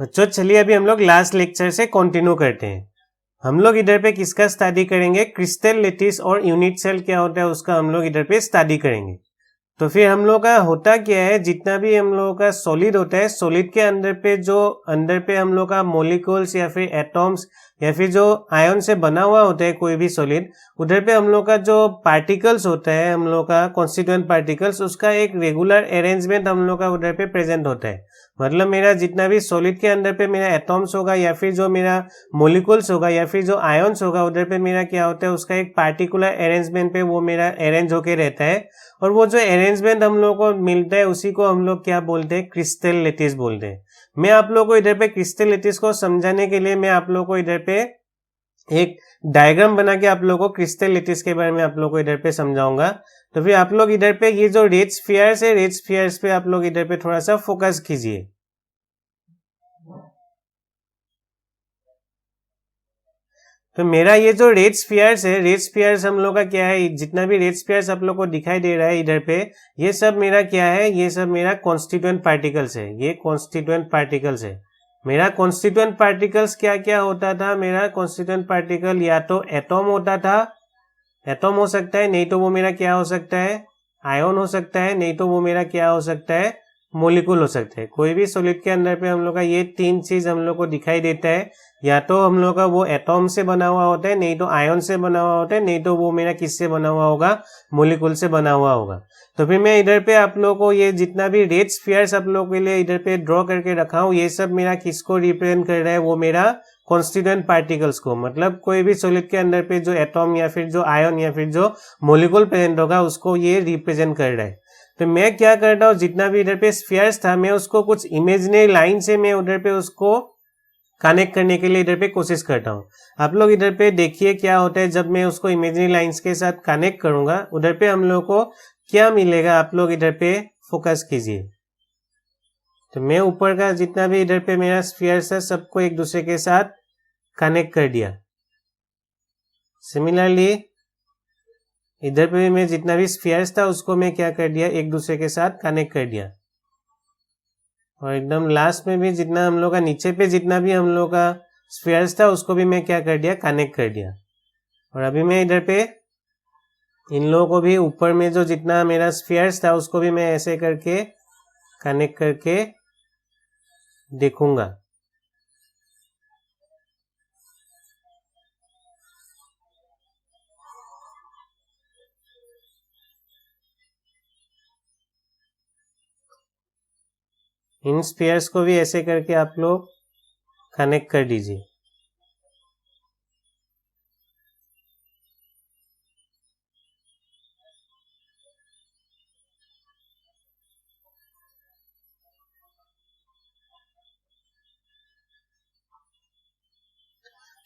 बच्चों चलिए अभी हम लोग लास्ट लेक्चर से कंटिन्यू करते हैं। हम लोग इधर पे किसका स्टडी करेंगे, क्रिस्टल लेटिस और यूनिट सेल क्या होता है उसका हम लोग इधर पे स्टडी करेंगे। तो फिर हम लोग का होता क्या है, जितना भी हम लोगों का सॉलिड होता है, सॉलिड के अंदर पे हम लोग का मॉलिक्यूल्स या फिर एटॉम्स या फिर जो आयन से बना हुआ होता है कोई भी सॉलिड, उधर पे हम लोग का जो पार्टिकल्स होता है, हम लोग का कॉन्स्टिट्यूएंट पार्टिकल्स, उसका एक रेगुलर अरेंजमेंट हम लोग का उधर पे प्रेजेंट होता है। मतलब मेरा जितना भी सॉलिड के अंदर पे मेरा एटॉम्स होगा या फिर जो मेरा मॉलिक्यूल्स होगा या फिर जो आयन्स होगा, उधर पे मेरा क्या होता है, उसका एक पार्टिकुलर अरेंजमेंट पे वो मेरा अरेंज होके रहता है। और वो जो अरेंजमेंट हम लोग को मिलता है उसी को हम लोग क्या बोलते हैं, क्रिस्टल लेटिस बोलते हैं। मैं आप लोग को इधर पे क्रिस्टल लेटिस को समझाने के लिए मैं आप लोग को इधर पे एक डायग्राम बना के आप लोग को क्रिस्टल लेटिस के बारे में आप लोग को इधर पे समझाऊंगा। तो फिर आप लोग इधर पे ये जो रेड स्फीयर्स है, रेड स्फीयर्स पे आप लोग इधर पे थोड़ा सा फोकस कीजिए। तो मेरा ये जो रेड स्फीयर्स है, रेड स्फीयर्स हम लोग का क्या है, जितना भी रेड स्फीयर्स आप लोग को दिखाई दे रहा है इधर पे, ये सब मेरा क्या है, ये सब मेरा कॉन्स्टिट्यूएंट पार्टिकल्स है। ये कॉन्स्टिट्यूएंट पार्टिकल्स है। मेरा कॉन्स्टिट्यूएंट पार्टिकल्स क्या क्या होता था, मेरा कॉन्स्टिट्यूएंट पार्टिकल या तो एटॉम होता था, एटॉम हो सकता है, नहीं तो वो मेरा क्या हो सकता है, आयन हो सकता है, नहीं तो वो मेरा क्या हो सकता है, मॉलिक्यूल हो सकता है। कोई भी सॉलिड के अंदर पे हम लोग का ये तीन चीज हम लोग को दिखाई देता है। या तो हम लोग का वो एटॉम से बना हुआ होता है, नहीं तो आयन से बना हुआ होता है, नहीं तो वो मेरा किससे बना हुआ होगा, मॉलिक्यूल से बना हुआ होगा। तो फिर मैं इधर पे आप लोग को ये जितना भी रेड स्फीयर्स आप लोग के लिए इधर पे ड्रॉ करके रखा हूँ, ये सब मेरा किसको रिप्रेजेंट कर रहा है, वो मेरा कॉन्स्टिट्यूएंट पार्टिकल्स को। मतलब कोई भी सॉलिड के अंदर पे जो एटॉम या फिर जो आयन या फिर जो मॉलिक्यूल प्रेजेंट होगा उसको ये रिप्रेजेंट कर रहा है। तो मैं क्या करता हूँ, जितना भी इधर पे स्फीयर्स था मैं उसको कुछ इमेजिनरी लाइन से मैं उधर पे उसको कनेक्ट करने के लिए इधर पे कोशिश करता हूँ। आप लोग इधर पे देखिए क्या होता है, जब मैं उसको इमेजिनरी लाइंस के साथ कनेक्ट करूंगा उधर पे हम लोग को क्या मिलेगा, आप लोग इधर पे फोकस कीजिए। तो मैं ऊपर का जितना भी इधर पे मेरा स्फीयर्स है सबको एक दूसरे के साथ कनेक्ट कर दिया। सिमिलरली इधर पे मैं जितना भी स्फीयर्स था उसको मैं क्या कर दिया, एक दूसरे के साथ कनेक्ट कर दिया। और एकदम लास्ट में भी जितना हम लोग का नीचे पे जितना भी हम लोग का स्फीयर्स था उसको भी मैं क्या कर दिया, कनेक्ट कर दिया। और अभी मैं इधर पे इन लोगों को भी ऊपर में जो जितना मेरा स्फीयर्स था उसको भी मैं ऐसे करके कनेक्ट करके देखूंगा। इन स्फीयर्स को भी ऐसे करके आप लोग कनेक्ट कर दीजिए।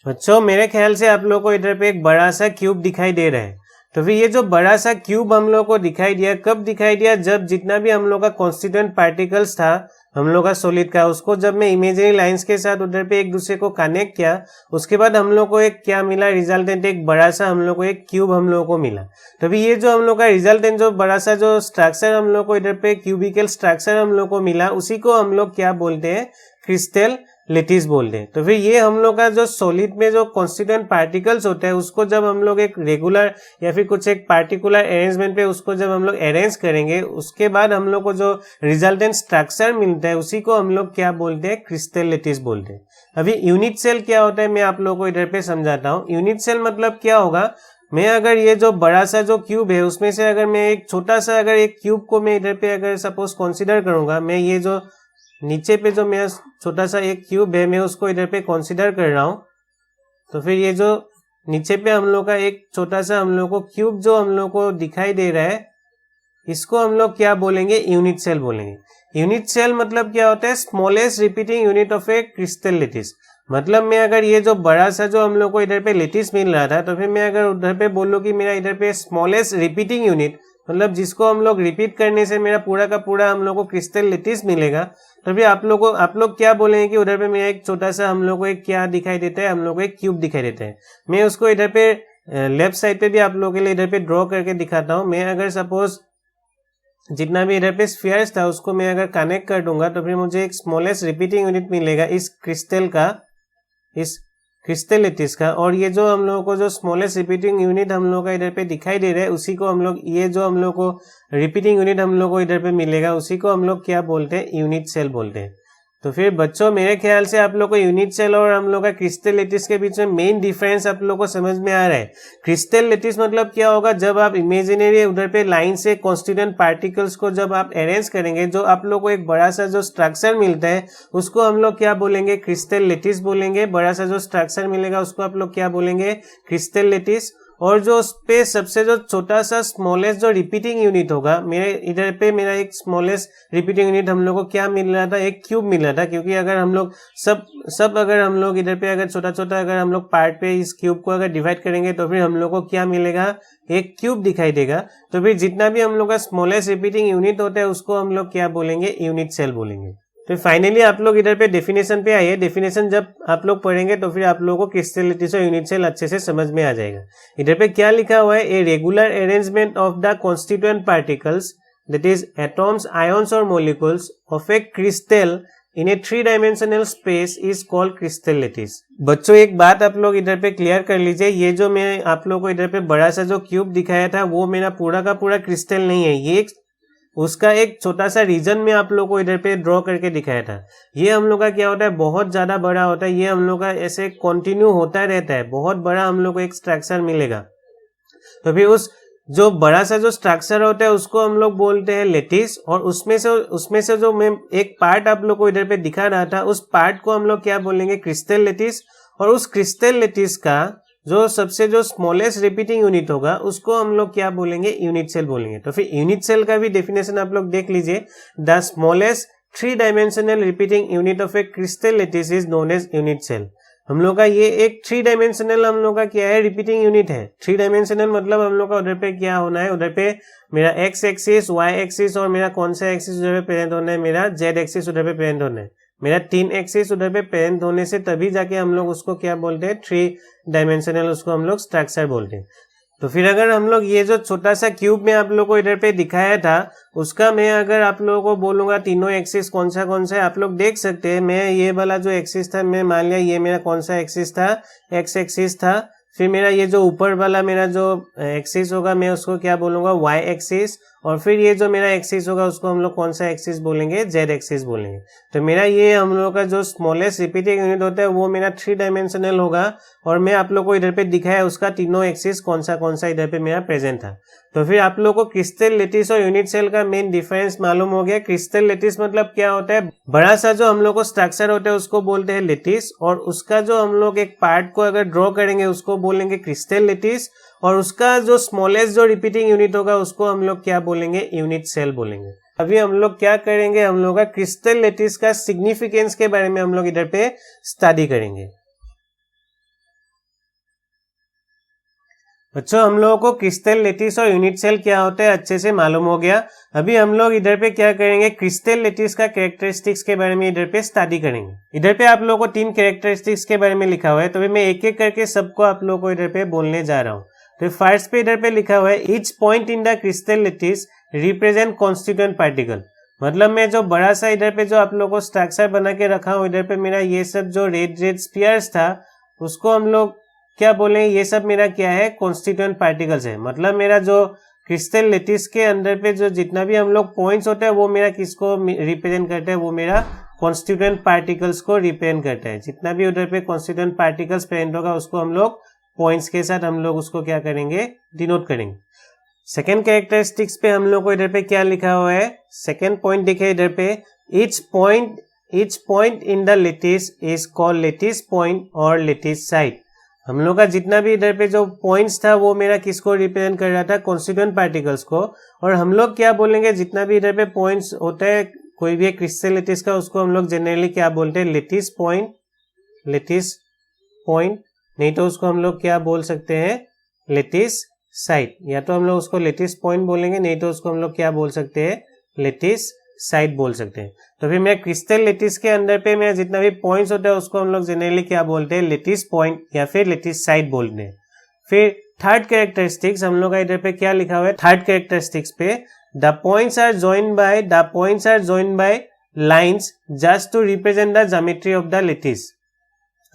बच्चों मेरे ख्याल से आप लोग को इधर पे एक बड़ा सा क्यूब दिखाई दे रहा है। तो फिर ये जो बड़ा सा क्यूब हम लोग को दिखाई दिया, कब दिखाई दिया, जब जितना भी हम लोग का कॉन्स्टिट्यूएंट पार्टिकल्स था हम लोग का सॉलिड का, उसको जब मैं इमेजिनरी लाइंस के साथ उधर पे एक दूसरे को कनेक्ट किया, उसके बाद हम लोग को एक क्या मिला, रिजल्टेंट एक बड़ा सा हम लोग को एक क्यूब हम लोग को मिला। तो अभी ये जो हम लोग का रिजल्टेंट जो बड़ा सा जो स्ट्रक्चर हम लोग को इधर पे क्यूबिकल स्ट्रक्चर हम लोग को मिला, उसी को हम लोग क्या बोलते हैं, क्रिस्टल लेटिस बोलते हैं। तो फिर ये हम लोग का जो सॉलिड में जो कॉन्स्टिट्यूएंट पार्टिकल्स होते हैं उसको जब हम लोग एक रेगुलर या फिर कुछ एक पार्टिकुलर अरेंजमेंट पे उसको जब हम लोग अरेंज करेंगे, उसके बाद हम लोग को जो रिजल्टेंट स्ट्रक्चर मिलता है उसी को हम लोग क्या बोलते हैं, क्रिस्टल लेटिस बोलते हैं। अभी यूनिट सेल क्या होता है मैं आप लोगों को इधर पे समझाता हूँ। यूनिट सेल मतलब क्या होगा, मैं अगर ये जो बड़ा सा जो क्यूब है उसमें से अगर मैं एक छोटा सा अगर एक क्यूब को मैं इधर पे अगर सपोज कंसीडर करूंगा, मैं ये जो नीचे पे जो मेरा छोटा सा एक क्यूब है मैं उसको इधर पे कंसीडर कर रहा हूं, तो फिर ये जो नीचे पे हम लोग का एक छोटा सा हम लोग को क्यूब जो हम लोग को दिखाई दे रहा है, इसको हम लोग क्या बोलेंगे, यूनिट सेल बोलेंगे। यूनिट सेल मतलब क्या होता है, smallest repeating unit of a crystal lettuce. मतलब मैं अगर ये जो बड़ा सा जो हम लोग को इधर पे लेटिस मिल रहा था, तो फिर मैं अगर उधर पे बोलूं कि मेरा इधर पे स्मॉलेस्ट रिपीटिंग यूनिट, मतलब जिसको हम लोग रिपीट करने से मेरा पूरा का पूरा हम लोग को क्रिस्टल लेटिस मिलेगा, तो फिर आप लोग क्या बोलेंगे कि उधर पे मेरा एक छोटा सा हम लोग को एक क्या दिखाई देता है, हम लोग को एक क्यूब दिखाई देता है। मैं उसको इधर पे लेफ्ट साइड पे भी आप लोगों के लिए इधर पे ड्रॉ करके दिखाता हूँ। मैं अगर सपोज जितना भी इधर पे स्फीयर्स था उसको मैं अगर कनेक्ट कर दूंगा तो फिर मुझे एक स्मॉलेस्ट रिपीटिंग यूनिट मिलेगा इस क्रिस्टल का, इस क्रिस्टल लेटिस का। और ये जो हम लोगों को जो स्मॉलेस्ट रिपीटिंग यूनिट हम लोग का इधर पे दिखाई दे रहा है उसी को हम लोग, ये जो हम लोग को रिपीटिंग यूनिट हम लोग को इधर पे मिलेगा उसी को हम लोग क्या बोलते हैं, यूनिट सेल बोलते हैं। तो फिर बच्चों मेरे ख्याल से आप लोग को यूनिट सेल और हम लोग का क्रिस्टल लेटिस के बीच में मेन डिफरेंस आप लोग को समझ में आ रहा है। क्रिस्टल लेटिस मतलब क्या होगा, जब आप इमेजिनरी उधर पे लाइन से कॉन्स्टिट्यूएंट पार्टिकल्स को जब आप अरेंज करेंगे, जो आप लोग को एक बड़ा सा जो स्ट्रक्चर मिलता है उसको हम लोग क्या बोलेंगे, क्रिस्टल लेटिस बोलेंगे। बड़ा सा जो स्ट्रक्चर मिलेगा उसको आप लोग क्या बोलेंगे, क्रिस्टल लेटिस। और जो उस पे सबसे जो छोटा सा स्मॉलेस्ट जो रिपीटिंग यूनिट होगा, मेरे इधर पे मेरा एक स्मॉलेस्ट रिपीटिंग यूनिट हम लोग को क्या मिल रहा था, एक क्यूब मिल रहा था। क्योंकि अगर हम लोग सब अगर हम लोग इधर पे अगर छोटा छोटा अगर हम लोग पार्ट पे इस क्यूब को अगर डिवाइड करेंगे तो फिर हम लोग को क्या मिलेगा, एक क्यूब दिखाई देगा। तो फिर जितना भी हम लोग का स्मॉलेस्ट रिपीटिंग यूनिट होता है उसको हम लोग क्या बोलेंगे, यूनिट सेल बोलेंगे। तो फाइनली आप लोग इधर पे डेफिनेशन पे आइए। डेफिनेशन जब आप लोग पढ़ेंगे तो फिर आप लोगों को क्रिस्टल लेटिस और यूनिट सेल अच्छे से समझ में आ जाएगा। इधर पे क्या लिखा हुआ है, a regular arrangement of the constituent particles that is atoms, ions और molecules of a crystal in a 3-dimensional space is called crystal lattice. बच्चों एक बात आप लोग इधर पे क्लियर कर लीजिए, ये जो मैं आप लोग को इधर पे बड़ा सा जो क्यूब दिखाया था वो मेरा पूरा का पूरा क्रिस्टल नहीं है, ये उसका एक छोटा सा रीजन में आप लोग को इधर पे ड्रॉ करके दिखाया था। ये हम लोग का क्या होता है, बहुत ज्यादा बड़ा होता है। ये हम लोग का ऐसे कंटिन्यू होता रहता है, बहुत बड़ा हम लोग को एक स्ट्रक्चर मिलेगा। तो फिर उस जो बड़ा सा जो स्ट्रक्चर होता है उसको हम लोग बोलते हैं लेटिस। और उसमें से जो मैं एक पार्ट आप लोग को इधर पे दिखा रहा था उस पार्ट को हम लोग क्या बोलेंगे, क्रिस्टल लेटिस। और उस क्रिस्टल लेटिस का जो सबसे जो स्मॉलेस्ट रिपीटिंग यूनिट होगा उसको हम लोग क्या बोलेंगे, यूनिट सेल बोलेंगे। तो फिर यूनिट सेल का भी डेफिनेशन आप लोग देख लीजिए, the smallest 3-dimensional repeating unit of a crystal lattice is known as unit cell. हम लोग का ये एक 3-dimensional हम लोग का क्या है, रिपीटिंग यूनिट है। 3-dimensional मतलब हम लोग का उधर पे क्या होना है, उधर पे मेरा एक्स एक्सिस, वाई एक्सिस और मेरा कौन सा एक्सिस उधर पे प्रेजेंट होना है, मेरा जेड एक्सिस उधर पे प्रेजेंट होना है। मेरा 3 एक्सिस उधर पे प्रेजेंट होने से तभी जाके हम लोग उसको क्या बोलते हैं, 3-dimensional उसको हम लोग स्ट्रक्चर बोलते हैं। तो फिर अगर हम लोग ये जो छोटा सा क्यूब में आप लोग को इधर पे दिखाया था उसका मैं अगर आप लोगों को बोलूंगा तीनों एक्सिस कौन सा है, आप लोग देख सकते हैं। मैं ये वाला जो एक्सिस था, मैं मान लिया ये मेरा कौन सा एक्सिस था, एक्स एक्सिस था। फिर मेरा ये जो ऊपर वाला मेरा जो एक्सिस होगा मैं उसको क्या बोलूंगा, वाई एक्सिस। और फिर ये जो मेरा एक्सिस होगा उसको हम लोग कौन सा एक्सिस बोलेंगे, जेड एक्सिस बोलेंगे। तो मेरा ये हम लोग का जो स्मॉलेस्ट रिपीटिंग यूनिट होता है वो मेरा 3-dimensional होगा। और मैं आप लोग को इधर पे दिखाया उसका तीनों एक्सिस कौन सा इधर पे मेरा प्रेजेंट था। तो फिर आप लोग को क्रिस्टल लेटिस और यूनिट सेल का मेन डिफरेंस मालूम हो गया। क्रिस्टल लेटिस मतलब क्या होता है, बड़ा सा जो हम लोग को स्ट्रक्चर होता है उसको बोलते हैं लेटिस। और उसका जो हम लोग एक पार्ट को अगर ड्रॉ करेंगे उसको बोलेंगे क्रिस्टल लेटिस। और उसका जो स्मॉलेस्ट जो रिपीटिंग यूनिट होगा उसको हम लोग क्या बोलेंगे, यूनिट सेल बोलेंगे। अभी हम लोग क्या करेंगे, हम लोग का क्रिस्टल लेटिस का सिग्निफिकेंस के बारे में हम लोग इधर पे स्टडी करेंगे। बच्चों हम लोगों को क्रिस्टल लेटिस और यूनिट सेल क्या होता है अच्छे से मालूम हो गया। अभी हम लोग इधर पे क्या करेंगे, क्रिस्टल लेटिस का कैरेक्टरिस्टिक्स के बारे में इधर पे स्टडी करेंगे। इधर पे आप लोगों को 3 कैरेक्टरिस्टिक्स के बारे में लिखा हुआ है, तो मैं एक एक करके सबको आप लोगों को इधर पे बोलने जा रहा हूँ। तो फर्स्ट पे इधर पे लिखा हुआ है, each point in the crystal lettuce represent constituent particle. मतलब मैं जो बड़ा सा इधर पे जो आप लोगों को स्ट्रक्चर बना के रखा हूँ, इधर पे मेरा ये सब जो रेड स्फीयर्स था उसको हम लोग क्या बोले, ये सब मेरा क्या है, कॉन्स्टिट्यूएंट पार्टिकल्स है। मतलब मेरा जो क्रिस्टल लेटिस के अंदर पे जो जितना भी हम लोग पॉइंट्स होता है वो मेरा किसको रिप्रेजेंट करता है, वो मेरा कॉन्स्टिट्यूएंट पार्टिकल्स को रिप्रेजेंट करता है। जितना भी उधर पे कॉन्स्टिट्यूएंट पार्टिकल्स प्रेजेंट होगा उसको हम लोग पॉइंट्स के साथ हम लोग उसको क्या करेंगे, डिनोट करेंगे। सेकेंड कैरेक्टरिस्टिक्स पे हम लोग को इधर पे क्या लिखा हुआ है, सेकेंड पॉइंट देखिए इधर पे, each point in the lattice is called lattice point और लेटिस साइट। हम लोग का जितना भी इधर पे जो पॉइंट्स था वो मेरा किसको रिप्रेजेंट कर रहा था, कॉन्स्टिट्यूएंट पार्टिकल्स को। और हम लोग क्या बोलेंगे, जितना भी इधर पे पॉइंट्स होता है कोई भी क्रिस्टल लेटिस का, उसको हम लोग जनरली क्या बोलते हैं, लेटिस पॉइंट नहीं तो उसको हम लोग क्या बोल सकते हैं, लेटिस साइट। या तो हम लोग उसको लेटिस पॉइंट बोलेंगे, नहीं तो उसको हम लोग क्या बोल सकते हैं, लेटिस साइट बोल सकते हैं। तो फिर मैं क्रिस्टल लेटिस के अंदर पे मैं जितना भी पॉइंट्स होता है उसको हम लोग जनरली क्या बोलते हैं, लेटिस पॉइंट या फिर लेटिस साइट बोलते हैं। फिर थर्ड कैरेक्टरिस्टिक्स हम लोग का इधर पे क्या लिखा हुआ है, थर्ड कैरेक्टरिस्टिक्स पे the points are joined by lines just to represent the geometry of the lattice.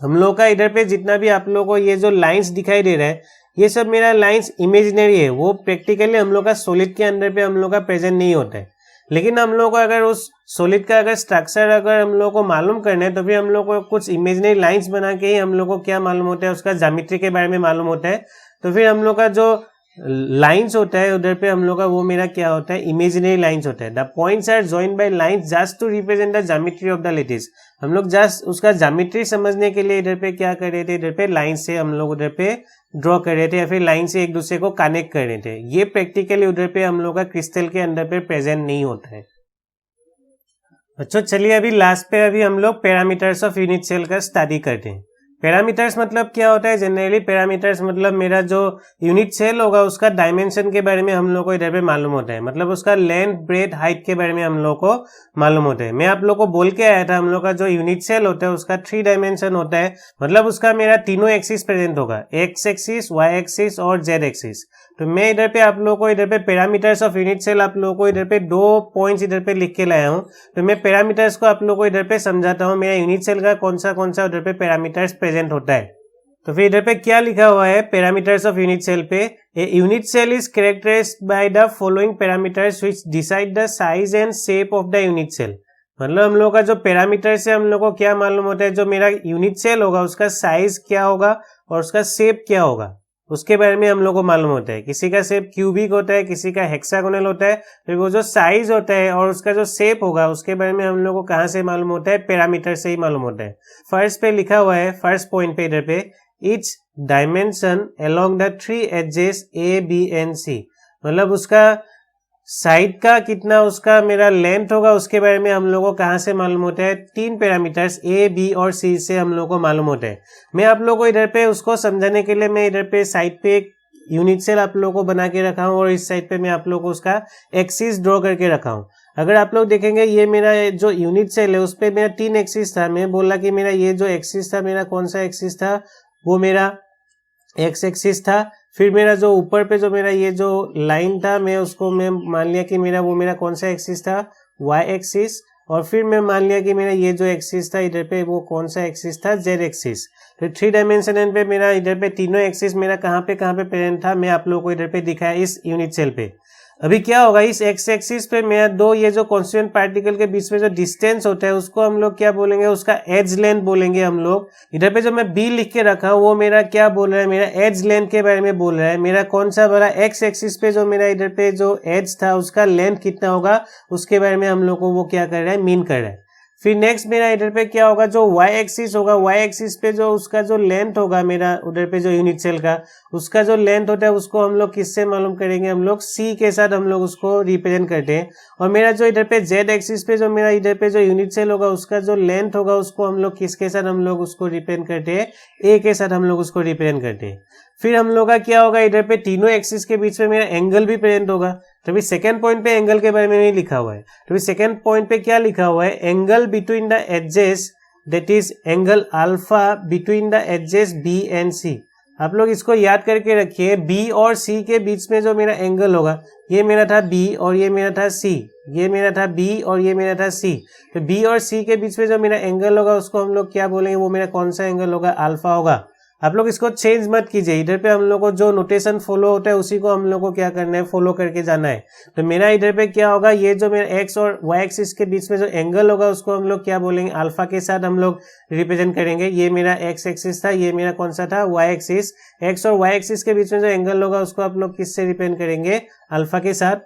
हम लोग का इधर पे जितना भी आप लोगों को ये जो लाइंस दिखाई दे रहा है, ये सब मेरा लाइंस इमेजिनरी है, वो प्रैक्टिकली हम लोग का सॉलिड के अंदर पे हम लोग का प्रेजेंट नहीं होता है। लेकिन हम लोग को अगर उस सॉलिड का अगर स्ट्रक्चर अगर हम लोग को मालूम करना है, तो फिर हम लोग को कुछ इमेजिनरी लाइंस बना के ही हम लोग को क्या मालूम होता है, उसका ज्योमेट्री के बारे में मालूम होता है। तो फिर हम लोग का जो लाइंस होता है उधर पे हम लोग का वो मेरा क्या होता है, इमेजिनरी लाइंस होता है। The points are joined by lines just to represent the geometry of the lattice. हम लोग जस्ट उसका ज्योमेट्री समझने के लिए इधर पे क्या कर रहे थे, इधर पे लाइन से हम लोग उधर पे ड्रॉ कर रहे थे या फिर लाइन से एक दूसरे को कनेक्ट कर रहे थे। ये प्रैक्टिकली उधर पे हम लोग का क्रिस्टल के अंदर पे प्रेजेंट नहीं होता है। अच्छा, चलिए अभी लास्ट पे अभी हम लोग पैरामीटर्स ऑफ यूनिट सेल का स्टडी करते हैं। पैरामीटर्स मतलब क्या होता है, जनरली पैरामीटर्स मतलब मेरा जो यूनिट सेल होगा उसका डायमेंशन के बारे में हम लोग को इधर पे मालूम होता है, मतलब उसका लेंथ ब्रेथ हाइट के बारे में हम लोग को मालूम होता है। मैं आप लोग को बोल के आया था हम लोग का जो यूनिट सेल होता है उसका 3 डायमेंशन होता है, मतलब उसका मेरा तीनों एक्सिस प्रेजेंट होगा, एक्स एक्सिस, वाई एक्सिस और जेड एक्सिस। तो मैं इधर पे आप लोगों को इधर पे पैरामीटर्स ऑफ यूनिट सेल आप लोगों को इधर पे 2 पॉइंट्स इधर पे लिख के लाया हूँ। तो मैं पैरामीटर्स को आप लोगों को इधर पे समझाता हूँ, मेरा यूनिट सेल का कौन सा उधर पे पैरामीटर्स प्रेजेंट होता है। तो फिर इधर पे क्या लिखा हुआ है पैरामीटर्स ऑफ यूनिट सेल पे, a unit cell is characterised by the following parameters which decide the size and shape of the unit cell. मतलब हम लोग का जो पैरामीटर से हम लोग को क्या मालूम होता है, जो मेरा यूनिट सेल होगा उसका साइज क्या होगा और उसका शेप क्या होगा, उसके बारे में हम लोग को मालूम होता है। किसी का शेप क्यूबिक होता है, किसी का हेक्सागोनल होता है। फिर वो जो साइज होता है और उसका जो शेप होगा उसके बारे में हम लोग को कहाँ से मालूम होता है, पैरामीटर से ही मालूम होता है। फर्स्ट पे लिखा हुआ है, फर्स्ट पॉइंट पे इधर पे, each dimension along the 3 axes A B and C, मतलब उसका साइड का कितना उसका मेरा लेंथ होगा उसके बारे में हम लोगों को कहाँ से मालूम होता है, 3 पैरामीटर्स ए बी और सी से हम लोगों को मालूम होता है। मैं आप लोगों को इधर पे उसको समझाने के लिए मैं इधर पे साइड पे एक यूनिट सेल आप लोगों को बना के रखा हूँ और इस साइड पे मैं आप लोगों को उसका एक्सिस ड्रॉ करके रखा हूँ। अगर आप लोग देखेंगे ये मेरा जो यूनिट सेल है उस पर मेरा 3 एक्सिस था। मैं बोला कि मेरा ये जो एक्सिस था मेरा कौन सा एक्सिस था, वो मेरा एक्स एक्सिस था। फिर मेरा जो ऊपर पे जो मेरा ये जो लाइन था मैं उसको मैं मान लिया कि मेरा वो मेरा कौन सा एक्सिस था, वाई एक्सिस। और फिर मैं मान लिया कि मेरा ये जो एक्सिस था इधर पे वो कौन सा एक्सिस था, जेड एक्सिस। तो 3 डायमेंशन पे मेरा इधर पे तीनों एक्सिस मेरा कहाँ पे प्रेजेंट था, मैं आप लोगों को इधर पे दिखाया इस यूनिट सेल पे। अभी क्या होगा, इस एक्स एक्सिस पे मेरा 2 ये जो कॉन्स्टिट्यूएंट पार्टिकल के बीच में जो डिस्टेंस होता है उसको हम लोग क्या बोलेंगे, उसका एज लेंथ बोलेंगे हम लोग। इधर पे जो मैं बी लिख के रखा हूँ वो मेरा क्या बोल रहा है, मेरा एज लेंथ के बारे में बोल रहा है। मेरा कौन सा वाला एक्स एक्सिस पे जो मेरा इधर पे जो एज था उसका लेंथ कितना होगा उसके बारे में हम लोग को वो क्या कर रहा है, मीन कर रहा है। फिर नेक्स्ट मेरा इधर पे क्या होगा, जो वाई एक्सिस होगा, वाई एक्सिस पे जो उसका जो लेंथ होगा मेरा उधर पे जो यूनिट सेल का उसका जो लेंथ होता है उसको हम लोग किससे मालूम करेंगे, हम लोग सी के साथ हम लोग उसको रिप्रेजेंट करते हैं। और मेरा जो इधर पे जेड एक्सिस पे जो मेरा इधर पे जो यूनिट सेल होगा उसका जो लेंथ होगा उसको हम लोग किसके साथ हम लोग उसको रिप्रेजेंट करते हैं, ए के साथ हम लोग उसको रिप्रेजेंट करते हैं। फिर हम लोग का क्या होगा, इधर पे तीनों एक्सिस के बीच में मेरा एंगल भी प्रेजेंट होगा। तो अभी सेकंड पॉइंट पे एंगल के बारे में नहीं लिखा हुआ है। तो अभी सेकंड पॉइंट पे क्या लिखा हुआ है, angle between the axes that is angle alpha between the axes B and C. आप लोग इसको याद करके रखिए, बी और सी के बीच में जो मेरा एंगल होगा, ये मेरा था बी और ये मेरा था सी, ये मेरा था बी और ये मेरा था सी। तो बी और सी के बीच में जो मेरा एंगल होगा उसको हम लोग क्या बोलेंगे, वो मेरा कौन सा एंगल होगा, अल्फा होगा। आप लोग इसको चेंज मत कीजिए, इधर पे हम लोग को जो नोटेशन फॉलो होता है उसी को हम लोग को क्या करना है, फॉलो करके जाना है। तो मेरा इधर पे क्या होगा, ये जो मेरा एक्स और वाई एक्सिस के बीच में जो एंगल होगा उसको हम लोग क्या बोलेंगे, अल्फा के साथ हम लोग रिप्रेजेंट करेंगे। ये मेरा एक्स एक्सिस था, ये मेरा कौन सा था, वाई एक्सिस। एक्स और वाई एक्सिस के बीच में जो एंगल होगा उसको आप लोग किससे रिप्रेजेंट करेंगे, अल्फा के साथ।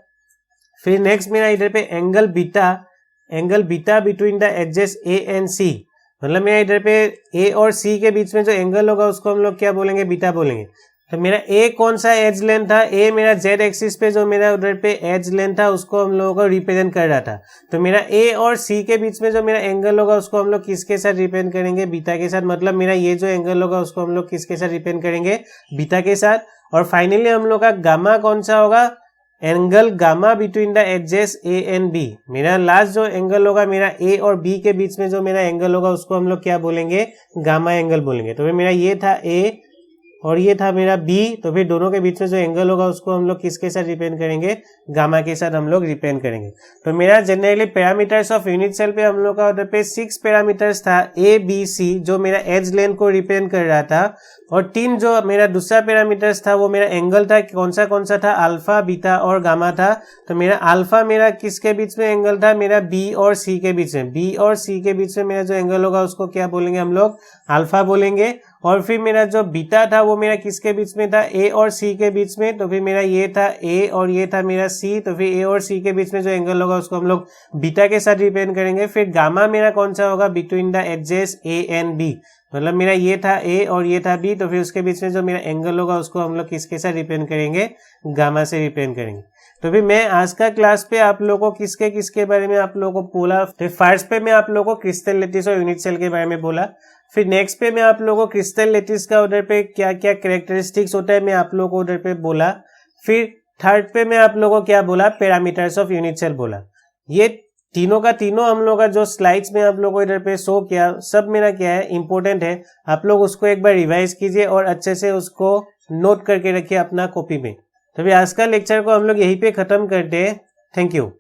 फिर नेक्स्ट मेरा इधर पे angle beta between the axes A and C, मतलब मेरा इधर पे ए और सी के बीच में जो एंगल होगा उसको हम लोग क्या बोलेंगे, बीटा बोलेंगे। तो मेरा ए कौन सा एज लेंथ था, ए मेरा जेड एक्सिस पे जो मेरा उधर पे एज लेंथ था उसको हम लोगों को रिप्रेजेंट कर रहा था। तो मेरा ए और सी के बीच में जो मेरा एंगल होगा उसको हम लोग किसके साथ रिप्रेजेंट करेंगे, बीटा के साथ। मतलब मेरा ये जो एंगल होगा उसको हम लोग किसके साथ रिप्रेजेंट करेंगे, बीटा के साथ। और फाइनली हम लोग का गामा कौन सा होगा, angle gamma between the axes A and b. मेरा लास्ट जो एंगल होगा मेरा ए और बी के बीच में जो मेरा एंगल होगा उसको हम लोग क्या बोलेंगे, गामा एंगल बोलेंगे। तो मेरा ये था ए और ये था मेरा बी। तो फिर दोनों के बीच में जो एंगल होगा उसको हम लोग किसके साथ रिप्रेजेंट करेंगे, गामा के साथ हम लोग रिप्रेजेंट करेंगे। तो मेरा generally parameters of unit cell पे हम लोग का उधर पे 6 पैरामीटर्स था ए बी सी, जो मेरा एज लेंथ को रिप्रेजेंट कर रहा था, और 3 जो मेरा दूसरा पैरामीटर्स था वो मेरा एंगल था, कौन सा था, अल्फा बीटा और गामा था। तो मेरा अल्फा मेरा किसके बीच में एंगल था, मेरा बी और सी के बीच में, बी और सी के बीच में मेरा जो एंगल होगा उसको क्या बोलेंगे हम लोग, अल्फा बोलेंगे। और फिर मेरा जो बीटा था वो मेरा किसके बीच में था, ए और सी के बीच में। तो फिर मेरा ये था ए और ये था मेरा सी, तो फिर ए और सी के बीच में जो एंगल होगा उसको हम लोग बीटा के साथ रिप्रेजेंट करेंगे। फिर गामा मेरा कौन सा होगा, between the axes A and b, मतलब मेरा ये था ए और ये था बी, तो फिर उसके बीच में जो मेरा एंगल होगा उसको हम लोग किसके साथ रिप्रेजेंट करेंगे, गामा से रिप्रेजेंट करेंगे। तो फिर मैं आज का क्लास पे आप लोगों को किसके किसके बारे में आप लोगों को बोला, फिर फर्स्ट पे मैं आप लोगों को क्रिस्टल लैटिस और यूनिट सेल के बारे में बोला। फिर नेक्स्ट पे मैं आप लोगों को क्रिस्टल लैटिस का उधर पे क्या क्या कैरेक्टरिस्टिक्स होता है मैं आप लोगों को उधर पे बोला। फिर थर्ड पे मैं आप लोगों को क्या बोला, पैरामीटर्स ऑफ यूनिट सेल बोला। ये तीनों का तीनों हम लोग का जो स्लाइड्स में आप लोगों को इधर पे शो किया, सब मेरा क्या है, इंपॉर्टेंट है। आप लोग उसको एक बार रिवाइज कीजिए और अच्छे से उसको नोट करके रखिए अपना कॉपी में। तो फिर आज का लेक्चर को हम लोग यहीं पे खत्म करते हैं। Thank you.